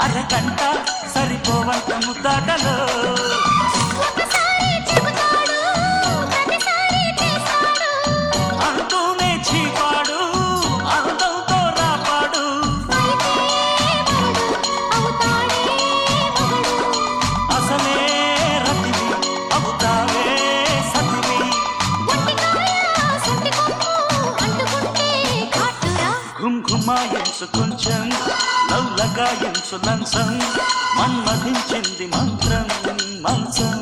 అరగంట సరిపోవంత ముద్దాటలో అంటూనే చీపాడు అందంతో రాపాడు అసలే రతివి అవుతావే సతివి ఘుంఘుమాయించు కొంచెం లవ్లగాయించు లంచం మన్మధించింది మంత్రం మంచం